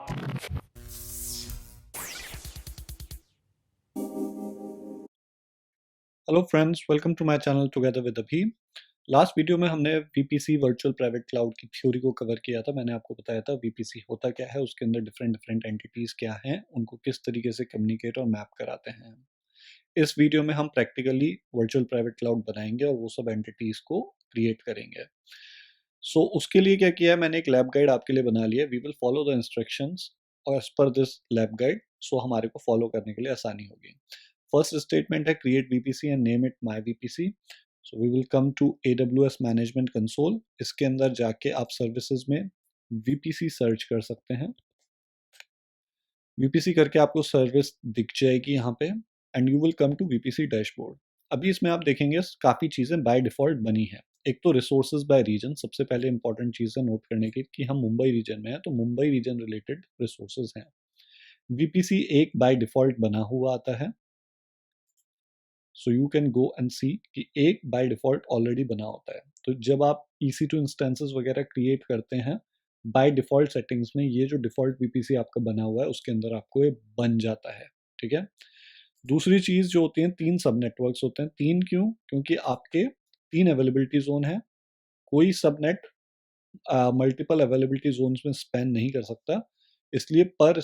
Hello friends, welcome to my channel together with Abhi. Last video में हमने VPC virtual private cloud की theory को cover किया था। मैंने आपको बताया था वीपीसी होता क्या है, उसके अंदर डिफरेंट डिफरेंट एंटिटीज़ क्या हैं, उनको किस तरीके से कम्युनिकेट और मैप कराते हैं। इस वीडियो में हम प्रैक्टिकली वर्चुअल प्राइवेट क्लाउड बनाएंगे और वो सब एंटिटीज़ को क्रिएट करेंगे। सो उसके लिए क्या किया है, मैंने एक लैब गाइड आपके लिए बना लिया। We will follow the instructions और as per this lab guide, so हमारे को फॉलो करने के लिए आसानी होगी। फर्स्ट स्टेटमेंट है create VPC and name it my VPC. So we will come to AWS management console. इसके अंदर जाके आप सर्विसेज में वीपीसी सर्च कर सकते हैं। वीपीसी करके आपको सर्विस दिख जाएगी यहाँ पे and you will come to VPC dashboard. अभी इसमें आप देखेंगे काफ़ी चीज़ें बाय डिफ़ॉल्ट बनी हैं। एक तो रिसोर्सेज बाय रीजन, सबसे पहले इंपॉर्टेंट चीज़ है नोट करने की कि हम मुंबई रीजन में हैं, तो मुंबई रीजन रिलेटेड रिसोर्सेज हैं। वीपीसी एक बाय डिफ़ॉल्ट बना हुआ आता है, so you can go and see कि एक बाय डिफ़ॉल्ट ऑलरेडी बना होता है। तो जब आप EC2 इंस्टेंसेस वगैरह क्रिएट करते हैं, बाय डिफ़ॉल्ट सेटिंग्स में ये जो डिफ़ॉल्ट वीपीसी आपका बना हुआ है उसके अंदर आपको ये बन जाता है। ठीक है। दूसरी चीज़ जो होती है, 3 सब नेटवर्क्स होते हैं। 3 क्यों? क्योंकि आपके 3 अवेलेबिलिटी ज़ोन है। कोई सबनेट मल्टीपल अवेलेबिलिटी ज़ोन्स में स्पैन नहीं कर सकता, इसलिए पर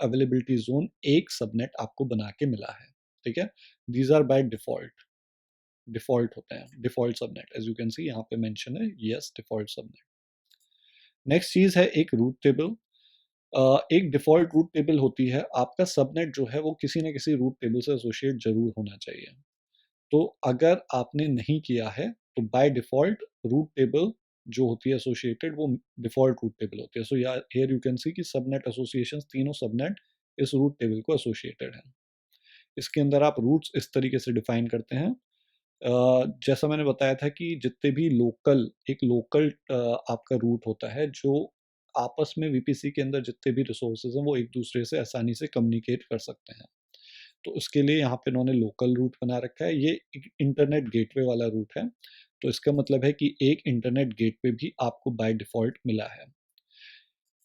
अवेलेबिलिटी ज़ोन एक सबनेट आपको बना के मिला है। ठीक है। These are by default, default होते हैं, default subnet. As you can see यहाँ पे मेंशन है, यस डिफ़ॉल्ट सबनेट। नेक्स्ट चीज़ है एक रूट टेबल। एक डिफ़ॉल्ट रूट टेबल होती है। आपका सबनेट जो है वो किसी न किसी रूट टेबल से एसोसिएट ज़रूर होना चाहिए। तो अगर आपने नहीं किया है तो बाय डिफ़ॉल्ट रूट टेबल जो होती है एसोसिएटेड, वो डिफ़ॉल्ट रूट टेबल होती है। सो हियर यू कैन सी कि सबनेट एसोसिएशंस, तीनों सबनेट इस रूट टेबल को एसोसिएटेड हैं। इसके अंदर आप रूट्स इस तरीके से डिफाइन करते हैं। जैसा मैंने बताया था कि जितने भी लोकल, एक लोकल आपका रूट होता है जो आपस में वीपीसी के अंदर जितने भी रिसोर्सेज हैं वो एक दूसरे से आसानी से कम्युनिकेट कर सकते हैं। तो उसके लिए यहाँ पे इन्होंने लोकल रूट बना रखा है। ये एक इंटरनेट गेटवे वाला रूट है, तो इसका मतलब है कि एक इंटरनेट गेटवे भी आपको बाय डिफ़ॉल्ट मिला है।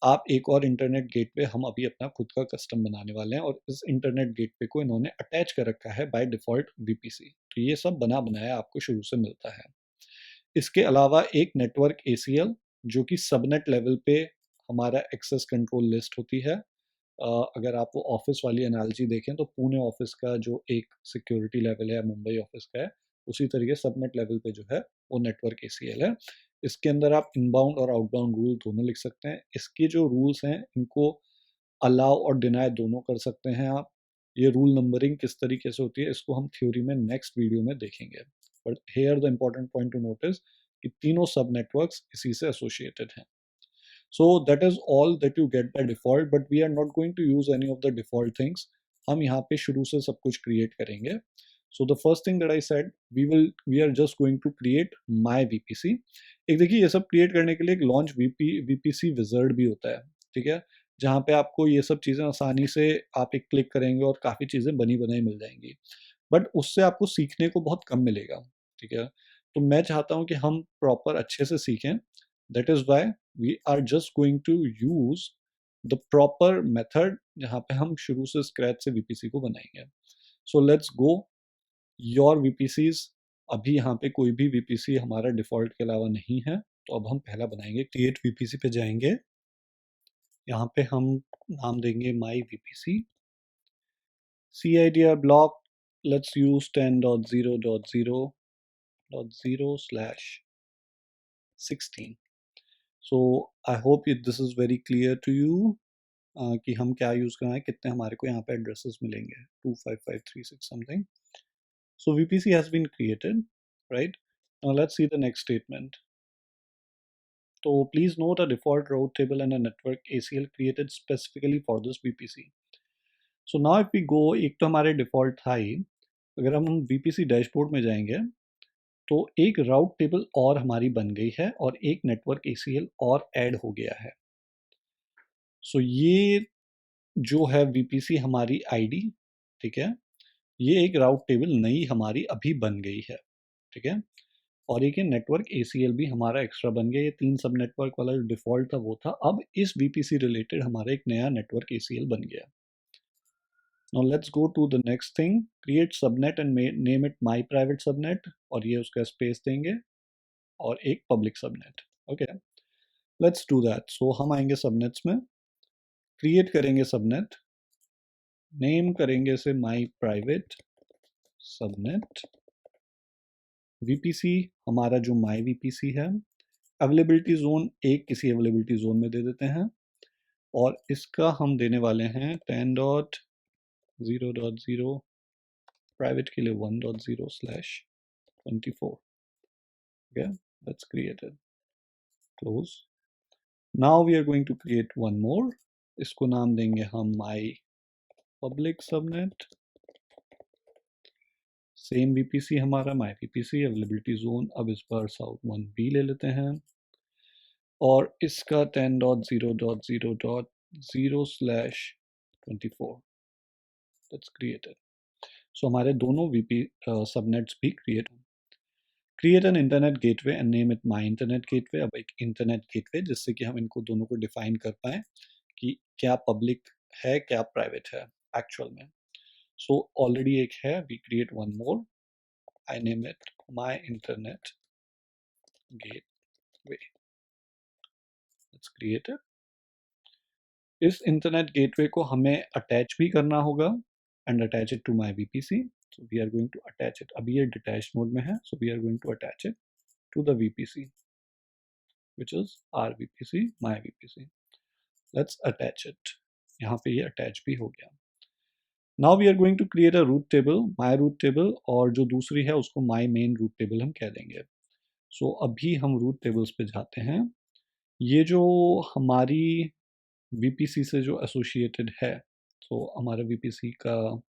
आप एक और इंटरनेट गेटवे हम अभी अपना खुद का कस्टम बनाने वाले हैं और इस इंटरनेट गेटवे को इन्होंने अटैच कर रखा है बाय डिफ़ॉल्ट वीपीसी। तो ये सब बना बनाया आपको शुरू से मिलता है। इसके अलावा एक नेटवर्क ACL जो कि सबनेट लेवल पे हमारा एक्सेस कंट्रोल लिस्ट होती है। अगर आप वो ऑफिस वाली एनालॉजी देखें तो पुणे ऑफिस का जो एक सिक्योरिटी लेवल है मुंबई ऑफिस का है, उसी तरीके सबनेट लेवल पे जो है वो नेटवर्क ACL है। इसके अंदर आप इनबाउंड और आउटबाउंड रूल दोनों लिख सकते हैं। इसके जो रूल्स हैं इनको अलाउ और डिनाई दोनों कर सकते हैं आप। ये रूल नंबरिंग किस तरीके से होती है इसको हम थ्योरी में नेक्स्ट वीडियो में देखेंगे। But here the important point two notice कि तीनों सब नेटवर्क्स इसी से एसोसिएटेड हैं। So that is all that you get by default, but we are not going to use any of the default things. हम यहाँ पे शुरू से सब कुछ create करेंगे. So the first thing that I said, we are just going to create my VPC. एक देखिए ये सब create करने के लिए एक launch VPC wizard भी होता है, ठीक है, जहाँ पे आपको ये सब चीज़ें आसानी से आप एक क्लिक करेंगे और काफ़ी चीज़ें बनी बनाई मिल जाएंगी, बट उससे आपको सीखने को बहुत कम मिलेगा। ठीक है, तो मैं चाहता हूँ कि हम प्रॉपर अच्छे से सीखें। That is why we are just going to use the proper method जहाँ पे हम शुरू से स्क्रैच से वीपीसी को बनाएंगे। So let's go your VPCs. अभी यहाँ पे कोई भी वीपीसी हमारा डिफ़ॉल्ट के अलावा नहीं है, तो अब हम पहला बनाएंगे। क्रिएट वीपीसी पे जाएंगे, यहाँ पे हम नाम देंगे माई VPC. CIDR block, let's use 10.0.0.0/16. So I hope this is very clear to you कि हम क्या यूज़ करना है, कितने हमारे को यहाँ पे एड्रेसेस मिलेंगे, 25536 something. So VPC has been created, right? Now let's see the next statement. So please note a default route table and a network ACL created specifically for this VPC. So now if we go, एक तो हमारे default था ही, अगर हम VPC dashboard में जाएंगे तो एक राउट टेबल और हमारी बन गई है और एक नेटवर्क ACL और ऐड हो गया है। सो ये जो है VPC हमारी आईडी, ठीक है, ये एक राउट टेबल नई हमारी अभी बन गई है। ठीक है, और एक ये नेटवर्क ACL भी हमारा एक्स्ट्रा बन गया। ये 3 सब नेटवर्क वाला जो डिफ़ॉल्ट था वो था। अब इस VPC रिलेटेड हमारा एक नया नेटवर्क ACL बन गया। Now let's go to the next thing, create subnet and name it my private subnet, और ये उसका स्पेस देंगे और एक public subnet. Okay, let's do that. So हम आएंगे सबनेट्स में, क्रिएट करेंगे सबनेट, नेम करेंगे इसे माई प्राइवेट सबनेट। VPC हमारा जो माई VPC है, अवेलेबिलिटी जोन एक किसी अवेलेबिलिटी जोन में दे देते हैं और इसका हम देने वाले हैं 10.0.0, प्राइवेट के लिए 1.0/24। okay, let's create it, close। now we are going to create one more, इसको नाम देंगे हम my public subnet। Same VPC हमारा my VPC, अवेलेबिलिटी जोन अब इस पर साउथ 1B ले लेते हैं और इसका 10.0.0.0/24। Let's create it. सो हमारे दोनों VP सबनेट्स भी क्रिएट हो। Create an internet gateway and name it my internet gateway. अब एक इंटरनेट गेटवे जिससे कि हम इनको दोनों को डिफाइन कर पाए कि क्या पब्लिक है क्या प्राइवेट है एक्चुअल में। सो ऑलरेडी एक है, we create one more, I name it my internet gateway. Let's create it. इस इंटरनेट गेटवे को हमें अटैच भी करना होगा and attach it to my VPC। So we are going to attach it. अभी ये डिटैच मोड में है, so we are going to attach it to the VPC which is our VPC, my VPC। let's attach it। यहाँ पे ये attach भी हो गया। now we are going to create a root table, my root table, और जो दूसरी है उसको my main root table हम कह देंगे। so अभी हम root tables पे जाते हैं। ये जो हमारी VPC से जो associated है, so हमारा VPC का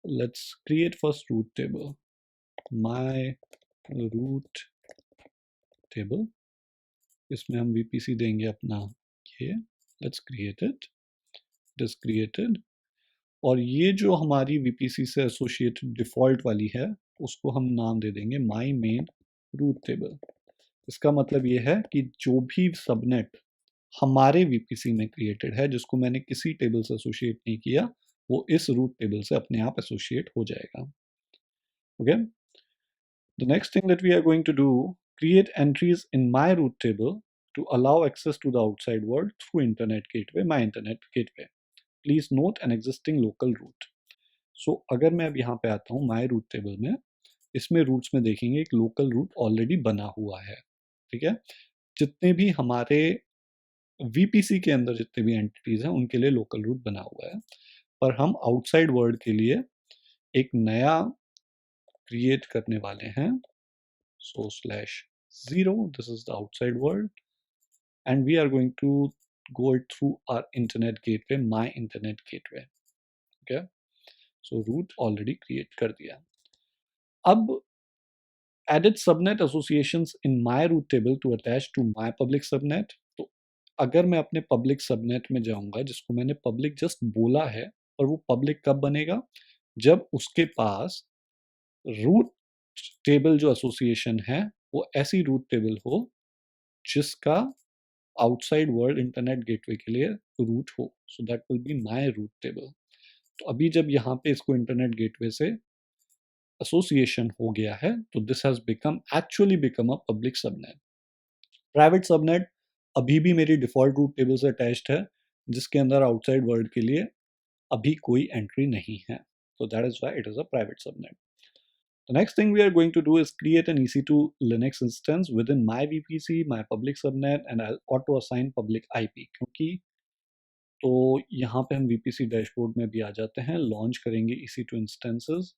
let's create first root table, my root table। इसमें हम VPC देंगे अपना ये, let's create it, it is created। और ये जो हमारी VPC से एसोसिएटेड डिफ़ॉल्ट वाली है उसको हम नाम दे देंगे माई मेन रूट टेबल। इसका मतलब ये है कि जो भी सबनेट हमारे VPC में क्रिएटेड है जिसको मैंने किसी टेबल से एसोसिएट नहीं किया, वो इस रूट टेबल से अपने आप एसोसिएट हो जाएगा। Okay, the next thing that we are going to do, create entries in my root table to allow access to the outside world through internet gateway, my internet gateway। please note an existing local root। सो अगर मैं अब यहाँ पे आता हूँ my root table में, इसमें roots में देखेंगे एक लोकल रूट ऑलरेडी बना हुआ है। ठीक है, जितने भी हमारे VPC के अंदर जितने भी एंटिटीज हैं उनके लिए लोकल रूट बना हुआ है, पर हम आउटसाइड वर्ल्ड के लिए एक नया क्रिएट करने वाले हैं। So /0, this is the outside world and we are going to go it through our internet gateway, my internet gateway। okay, so root already create कर दिया। अब added subnet associations in my root table to attach to my public subnet। तो अगर मैं अपने public subnet में जाऊंगा जिसको मैंने public just बोला है, और वो public कब बनेगा, जब उसके पास root table जो association है वो ऐसी root table हो जिसका outside world internet gateway के लिए root हो। so that will be my root table। तो अभी जब यहाँ पे इसको इंटरनेट गेटवे से एसोसिएशन हो गया है तो this has become actually become a public subnet. Private subnet अभी भी मेरी डिफॉल्ट रूट टेबल से अटैच्ड है जिसके अंदर आउटसाइड वर्ल्ड के लिए अभी कोई एंट्री नहीं है, so that is why it is a private subnet। The next thing we are going to do is create an EC2 Linux instance within my VPC, my public subnet, and I'll auto assign public IP। क्योंकि तो यहाँ पे हम VPC dashboard में भी आ जाते हैं, launch करेंगे EC2 इंस्टेंसेस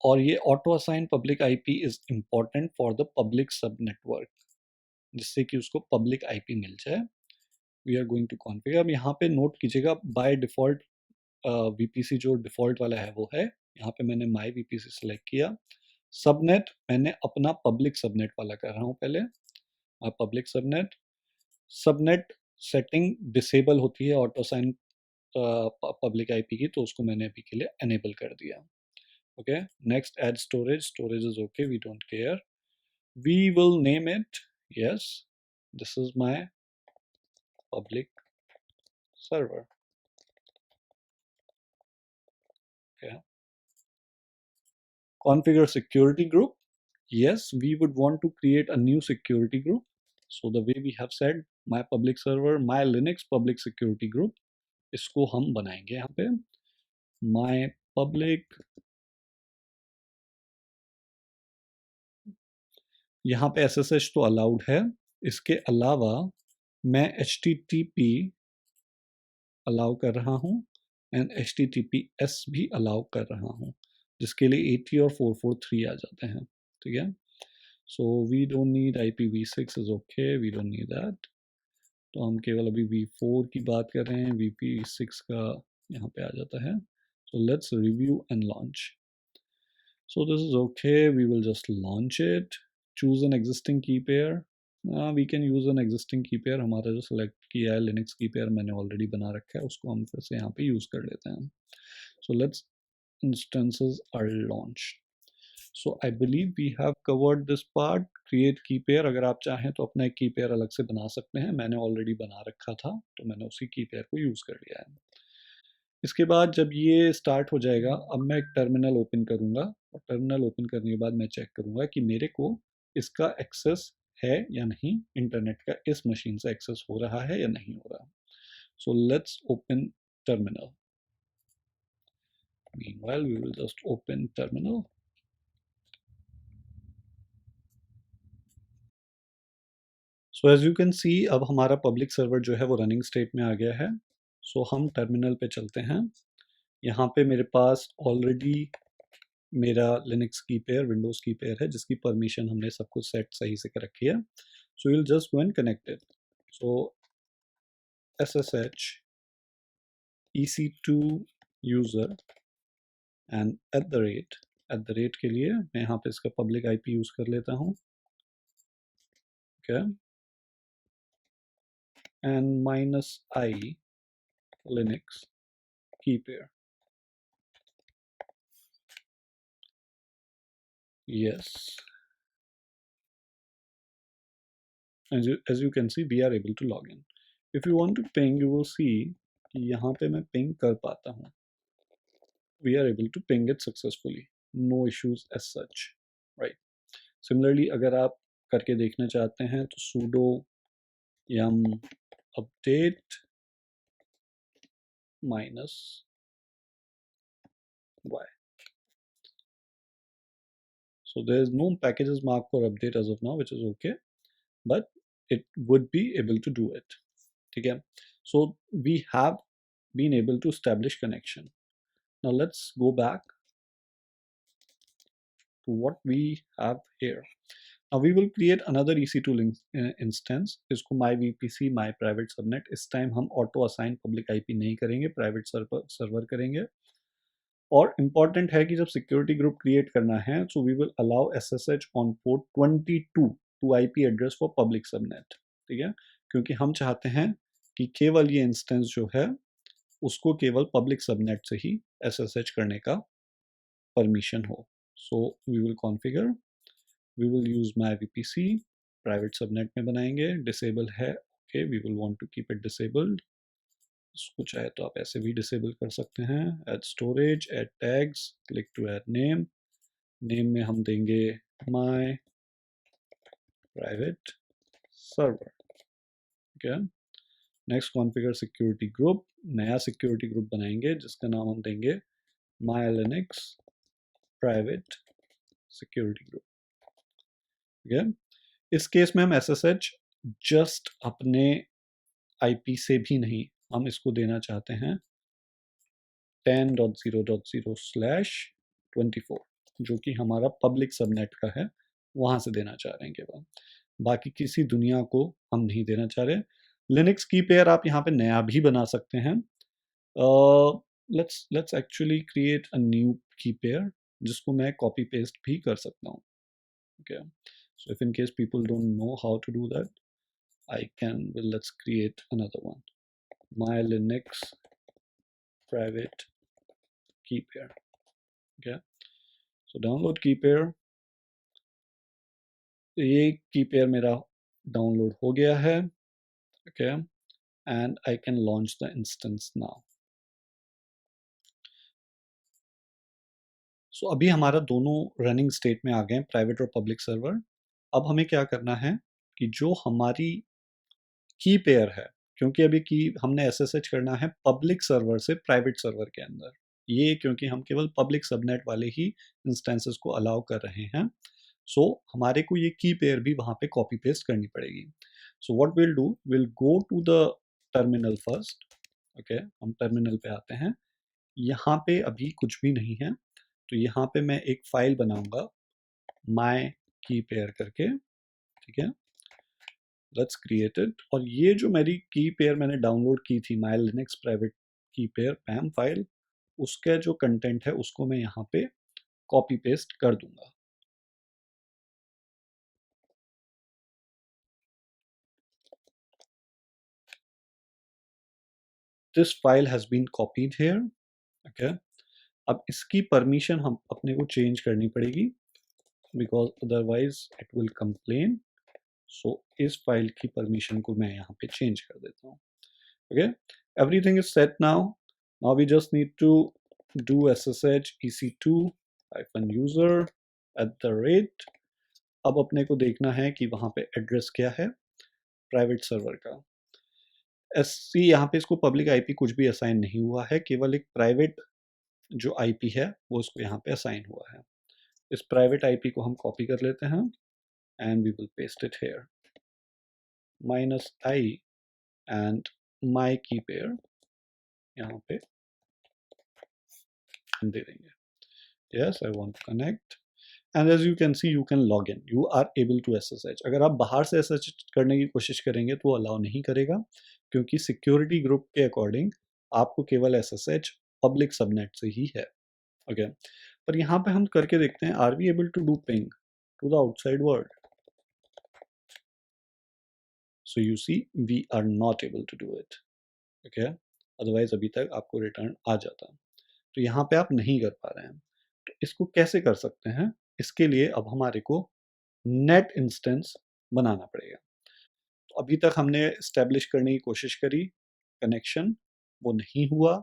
और ये auto assign public IP is important for the public sub network, जिससे कि उसको पब्लिक आईपी मिल जाए। We are going to configure. अब यहाँ पे नोट कीजिएगा बाय डिफ़ॉल्ट VPC जो डिफ़ॉल्ट वाला है वो है, यहाँ पे मैंने माई VPC सेलेक्ट किया। सबनेट मैंने अपना पब्लिक सबनेट वाला कर रहा हूँ पहले, public subnet. Subnet setting disable होती है ऑटो असाइन पब्लिक आईपी की, तो उसको मैंने अभी के लिए एनेबल कर दिया। Okay, next add storage. Storage is okay, we don't care. We will name it, yes, this is my public server. Okay, configure security group. Yes, we would want to create a new security group. So the way we have said, my public server, my Linux public security group, इसको हम बनाएंगे यहाँ पे my public. यहाँ पे SSH तो allowed है, इसके अलावा मैं HTTP अलाउ कर रहा हूँ एंड HTTPS भी अलाउ कर रहा हूँ, जिसके लिए 80 और 443 आ जाते हैं. ठीक है, so we don't need IPv6 is okay, we don't need that. तो हम केवल अभी V4 की बात कर रहे हैं, VP6 का यहाँ पे आ जाता है. So let's review and launch. So this is okay, we will just launch it. Choose an existing key pair. We can use an existing key pair. हमारा जो select किया है Linux key pair मैंने already बना रखा है, उसको हम फिर से यहाँ पे use कर लेते हैं. So let's instances are launched. So I believe we have covered this part. Create key pair, अगर आप चाहें तो अपना एक key pair अलग से बना सकते हैं. मैंने already बना रखा था, तो मैंने उसी key pair को use कर लिया है. इसके बाद जब ये स्टार्ट हो जाएगा, अब मैं एक टर्मिनल ओपन करूँगा और टर्मिनल ओपन करने के बाद मैं चेक करूँगा कि मेरे को इसका एक्सेस है या नहीं, इंटरनेट का इस मशीन से एक्सेस हो रहा है या नहीं हो रहा. So let's open terminal. Meanwhile we will just open terminal. So as you can see अब हमारा पब्लिक सर्वर जो है वो रनिंग स्टेट में आ गया है. सो हम टर्मिनल पे चलते हैं. यहाँ पे मेरे पास ऑलरेडी मेरा लिनक्स की पेयर, विंडोज़ की पेयर है, जिसकी परमिशन हमने सब कुछ सेट सही से कर रखी है. So will just go and connected. So SSH EC2 user and at the rate के लिए मैं यहाँ पे इसका पब्लिक IP यूज़ कर लेता हूँ. ओके, एंड -i लिनक्स की pair. Yes, as you can see we are able to log in. If you want to ping, you will see कि यहाँ पे मैं ping कर पाता हूँ. We are able to ping it successfully, no issues as such, right? Similarly, अगर आप करके देखना चाहते हैं तो sudo yum update -y. So there is no packages marked for update as of now, which is okay, but it would be able to do it. ठीक है? So we have been able to establish connection. Now let's go back to what we have here. Now we will create another EC2 link, instance. इसको myVPC my private subnet. इस time हम auto assign public IP नहीं करेंगे, private server करेंगे. और important है कि जब security group create करना है, so we will allow SSH on port 22 to IP address for public subnet. ठीक है, क्योंकि हम चाहते हैं कि केवल ये instance जो है उसको केवल public subnet से ही SSH करने का permission हो. So we will configure. We will use myVPC. Private subnet में बनाएंगे. Disable है. Okay, we will want to keep it disabled. इसको चाहे तो आप ऐसे भी डिसेबल कर सकते हैं. Add storage, add tags, click to add name. Name में हम देंगे my private server. Okay. Next, configure security group. नया security group बनाएंगे जिसका नाम हम देंगे my Linux private security group. Okay. इस केस में हम SSH जस्ट अपने IP से भी नहीं, हम इसको देना चाहते हैं 10.0.0/24, जो कि हमारा पब्लिक सबनेट का है, वहाँ से देना चाह रहे हैं केवल. बाकी किसी दुनिया को हम नहीं देना चाह रहे. लिनक्स की पेयर आप यहाँ पे नया भी बना सकते हैं. Let's actually create a new key pair जिसको मैं कॉपी पेस्ट भी कर सकता हूँ. Okay, so if in case people don't know how to do that, I can, well, let's create another one. My Linux private key pair. Okay. So download key pair, ये key pair मेरा download हो गया है, okay, and I can launch the instance now. So अभी हमारा दोनों running state में आ गए हैं, प्राइवेट और पब्लिक सर्वर। अब हमें क्या करना है कि जो हमारी की पेयर है, क्योंकि अभी की हमने एसएसएच करना है पब्लिक सर्वर से प्राइवेट सर्वर के अंदर, ये क्योंकि हम केवल पब्लिक सबनेट वाले ही इंस्टेंसेस को अलाउ कर रहे हैं। सो हमारे को ये की पेयर भी वहाँ पे कॉपी पेस्ट करनी पड़ेगी। So what will do, will go to the terminal first, okay, हम टर्मिनल पे आते हैं। यहाँ पे अभी कुछ भी नहीं है, तो यहाँ पे मैं एक फाइल बनाऊंगा माई की पेयर करके, ठीक है, लेट्स क्रिएट इट। और ये जो मेरी की पेयर मैंने डाउनलोड की थी, माई लिनक्स प्राइवेट की पेयर पैम फाइल, उसका जो कंटेंट है उसको मैं यहाँ पे कॉपी पेस्ट कर दूंगा। This file has been copied here, okay. अब इसकी परमिशन हम अपने को चेंज करनी पड़ेगी, because otherwise it will complain. So इस फाइल की परमिशन को मैं यहाँ पे चेंज कर देता हूँ, okay. Everything is set now. Now we just need to do ssh ec2 user @ अब अपने को देखना है कि वहाँ पे एड्रेस क्या है प्राइवेट सर्वर का। SC यहाँ पे इसको पब्लिक आईपी कुछ भी असाइन नहीं हुआ है, केवल एक प्राइवेट जो आईपी है वो इसको यहाँ पे असाइन हुआ है। इस प्राइवेट आईपी को हम कॉपी कर लेते हैं and we will paste it here, -i and my key pair यहाँ पे हम दे देंगे। Yes, I want to connect and as you can see you can log in, you are able to SSH। अगर आप बाहर से SSH करने की कोशिश करेंगे तो वो अलाउ नहीं करेगा, क्योंकि सिक्योरिटी ग्रुप के अकॉर्डिंग आपको केवल SSH पब्लिक सबनेट से ही है, ओके। पर यहाँ पे हम करके देखते हैं, are we able to do ping to the outside world. So you see we are not able to do it, okay, otherwise अभी तक आपको रिटर्न आ जाता। तो यहाँ पे आप नहीं कर पा रहे हैं, तो इसको कैसे कर सकते हैं? इसके लिए अब हमारे को नेट इंस्टेंस बनाना पड़ेगा। तो अभी तक हमने इस्टेब्लिश करने की कोशिश करी कनेक्शन, वो नहीं हुआ।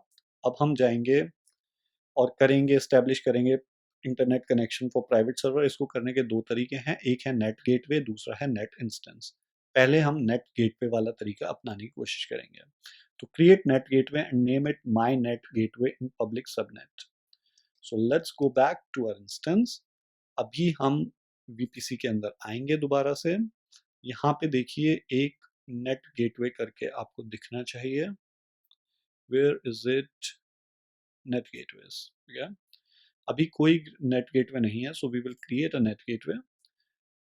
अब हम जाएंगे और करेंगे, इस्टेब्लिश करेंगे internet connection for private server. इसको करने के दो तरीके हैं, एक है नेट गेटवे, दूसरा है नेट इंस्टेंस। पहले हम नेट गेटवे वाला तरीका अपनाने की कोशिश करेंगे। तो create NAT gateway and name it my NAT gateway in public subnet. So let's go back to our instance. अभी हम वीपीसी के अंदर आएंगे दोबारा से। यहाँ पे देखिए एक नेट गेटवे करके आपको दिखना चाहिए। Where is it? NAT gateways, ठीक है। अभी कोई नेट गेटवे नहीं है, so we will create a NAT gateway.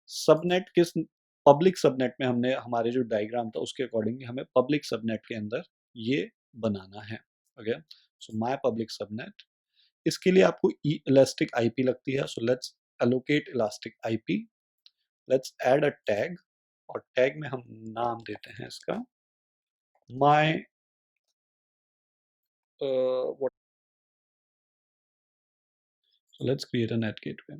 Subnet किस पब्लिक सबनेट में हमने हमारे जो डायग्राम था उसके अकॉर्डिंग हमें पब्लिक सबनेट के अंदर ये बनाना है, okay. So my public subnet, इसके लिए आपको इलास्टिक आईपी लगती है। So let's allocate elastic IP, let's add a tag, और टैग में हम नाम देते हैं इसका my what. So let's create a NAT gateway.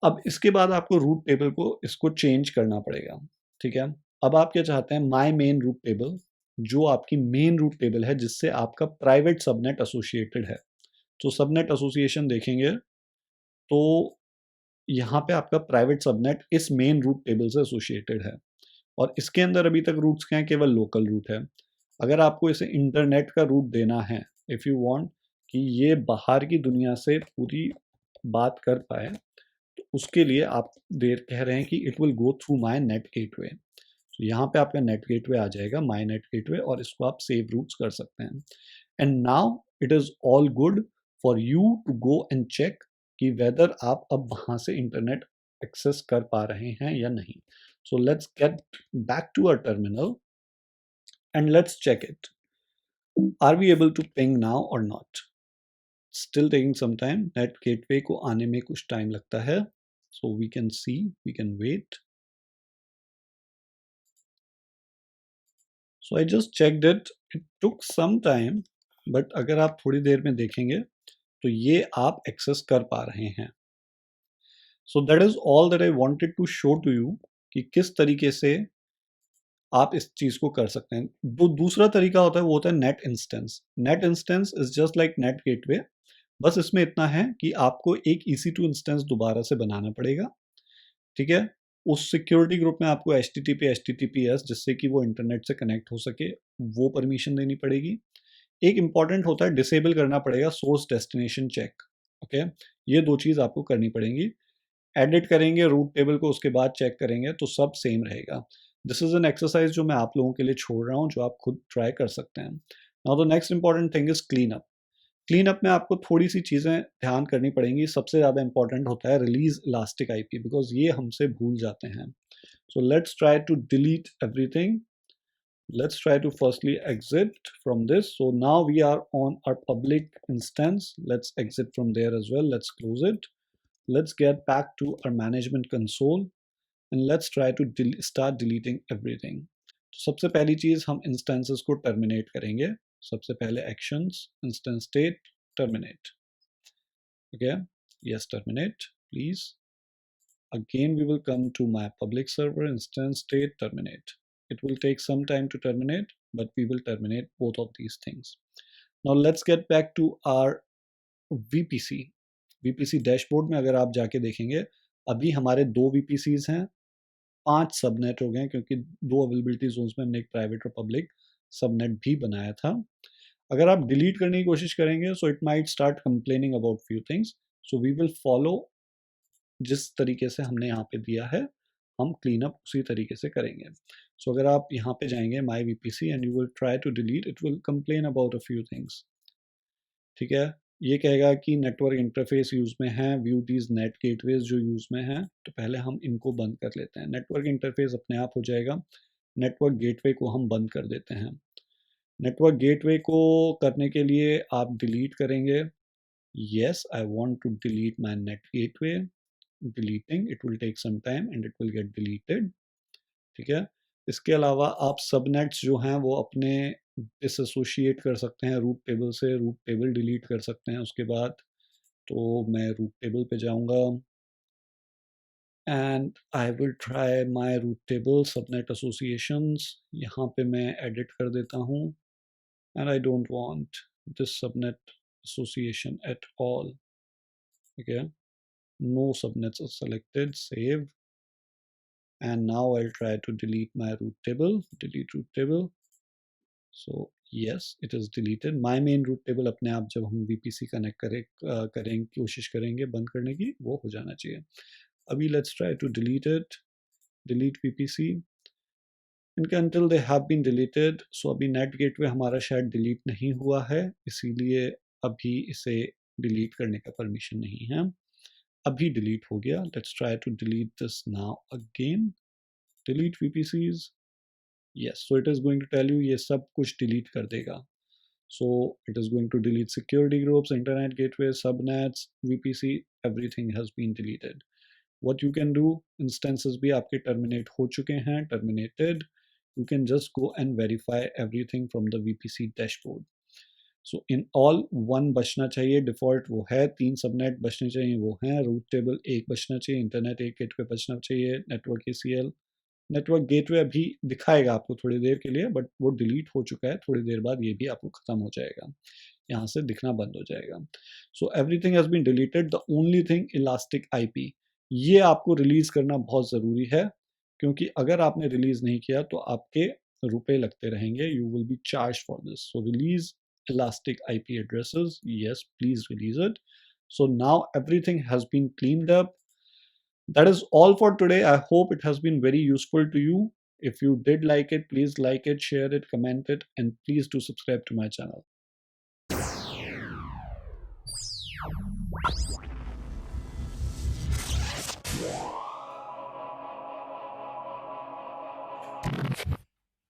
अब इसके बाद आपको रूट टेबल को इसको चेंज करना पड़ेगा, ठीक है। अब आप क्या चाहते हैं, माय मेन रूट टेबल, जो आपकी मेन रूट टेबल है जिससे आपका प्राइवेट सबनेट एसोसिएटेड है। तो सबनेट एसोसिएशन देखेंगे तो यहाँ पे आपका प्राइवेट सबनेट इस मेन रूट टेबल से एसोसिएटेड है, और इसके अंदर अभी तक रूट्स क्या हैं, केवल लोकल रूट है। अगर आपको इसे इंटरनेट का रूट देना है, इफ़ यू वांट कि ये बाहर की दुनिया से पूरी बात कर पाए, तो उसके लिए आप देर कह रहे हैं कि it will go through my net gateway. तो यहाँ पे आपका नेट गेटवे आ जाएगा, माय नेट गेटवे, और इसको आप सेव रूट्स कर सकते हैं। And now it is all good for you to go and check कि वेदर आप अब वहाँ से इंटरनेट एक्सेस कर पा रहे हैं या नहीं। So let's get back to our terminal and let's check it. Are we able to ping now or not? Still taking some time. Net gateway को आने में कुछ टाइम लगता है. So we can see, we can wait. So I just checked it. It took some time, but अगर आप थोड़ी देर में देखेंगे तो ये आप एक्सेस कर पा रहे हैं. So that is all that I wanted to show to you कि किस तरीके से आप इस चीज को कर सकते हैं। दूसरा तरीका होता है वो होता है net instance. Net instance is just like net gateway, बस इसमें इतना है कि आपको एक EC2 इंस्टेंस दोबारा से बनाना पड़ेगा, ठीक है। उस सिक्योरिटी ग्रुप में आपको HTTP HTTPS जिससे कि वो इंटरनेट से कनेक्ट हो सके वो परमिशन देनी पड़ेगी। एक इंपॉर्टेंट होता है डिसेबल करना पड़ेगा सोर्स डेस्टिनेशन चेक, ओके। ये दो चीज़ आपको करनी पड़ेंगी। एडिट करेंगे रूट टेबल को, उसके बाद चेक करेंगे तो सब सेम रहेगा। दिस इज एन एक्सरसाइज जो मैं आप लोगों के लिए छोड़ रहा हूँ, जो आप खुद ट्राई कर सकते हैं। Now the next important thing is clean up. Clean up में आपको थोड़ी सी चीज़ें ध्यान करनी पड़ेंगी। सबसे ज़्यादा इंपॉर्टेंट होता है रिलीज इलास्टिक आईपी, बिकॉज ये हमसे भूल जाते हैं। So let's try to delete everything. Let's try to firstly exit from this. So now we are on our public instance. Let's exit from there as well. Let's close it. Let's get back to our management console and let's try to start deleting everything. तो सबसे पहली चीज हम instances को terminate करेंगे। सबसे पहले actions, instance state, terminate. Okay, yes, terminate, please. Again, we will come to my public server, instance state, terminate. It will take some time to terminate, but we will terminate both of these things. Now let's get back to our VPC. VPC dashboard में अगर आप जाके देखेंगे, अभी हमारे 2 VPCs हैं, 5 subnet हो गए, क्योंकि 2 अवेलेबिलिटी जोन्स में हमने एक प्राइवेट और पब्लिक सबनेट भी बनाया था। अगर आप डिलीट करने की कोशिश करेंगे, so it might start complaining about few things. So we will follow जिस तरीके से हमने यहाँ पे दिया है, हम क्लीन अप उसी तरीके से करेंगे। सो अगर आप यहाँ पे जाएंगे my VPC and you will try to delete, it will complain about a few things, ठीक है। ये कहेगा कि नेटवर्क इंटरफेस यूज में है, व्यू दीज नेट गेटवेज जो यूज में है, तो पहले हम इनको बंद कर लेते हैं। नेटवर्क इंटरफेस अपने आप हो जाएगा, नेटवर्क गेटवे को हम बंद कर देते हैं। नेटवर्क गेटवे को करने के लिए आप डिलीट करेंगे, yes, I want to delete my net gateway. Deleting, it will take some time and it will get deleted, ठीक है। इसके अलावा आप सबनेट्स जो हैं वो अपने डिसएसोशिएट कर सकते हैं रूट टेबल से, रूट टेबल डिलीट कर सकते हैं उसके बाद। तो मैं रूट टेबल पे जाऊंगा and I will try my route table subnet associations. यहाँ पे मैं एडिट कर देता हूँ and I don't want this subnet association at all, ठीक है। No subnets are selected, save, and now I'll try to delete my root table, delete root table. So yes, it is deleted. My main root table अपने आप जब हम VPC connect करेंगे, कोशिश करेंगे बंद करने की, वो हो जाना चाहिए। अभी let's try to delete it, delete VPC until they have been deleted. So अभी नेट गेटवे हमारा शायद डिलीट नहीं हुआ है, इसीलिए अभी इसे डिलीट करने का परमिशन नहीं है। अभी डिलीट हो गया। Let's try to delete this now again, delete VPCs, yes. So it is going to tell you ये सब कुछ डिलीट कर देगा। So it is going to delete security groups, internet gateway, subnets, VPC, everything has been deleted. What you can do, instances भी आपके terminate हो चुके हैं, terminated. You can just go and verify everything from the VPC dashboard. So in all 1 बचना चाहिए, default वो है, 3 subnet बचने चाहिए वो हैं, रूट टेबल 1 बचना चाहिए, इंटरनेट 1 गेटवे बचना चाहिए, नेटवर्क ACL। नेटवर्क गेटवे अभी दिखाएगा आपको थोड़ी देर के लिए, बट वो डिलीट हो चुका है, थोड़ी देर बाद ये भी आपको ख़त्म हो जाएगा, यहाँ से दिखना बंद हो जाएगा। So everything has been deleted, the only thing elastic IP, ये आपको रिलीज़ करना बहुत ज़रूरी है, क्योंकि अगर आपने रिलीज़ नहीं किया तो आपके रुपए लगते रहेंगे, you will be charged for this. So release elastic IP addresses, yes, please release it. So now everything has been cleaned up. That is all for today. I hope it has been very useful to you. If you did like it, please like it, share it, comment it, and please do subscribe to my channel.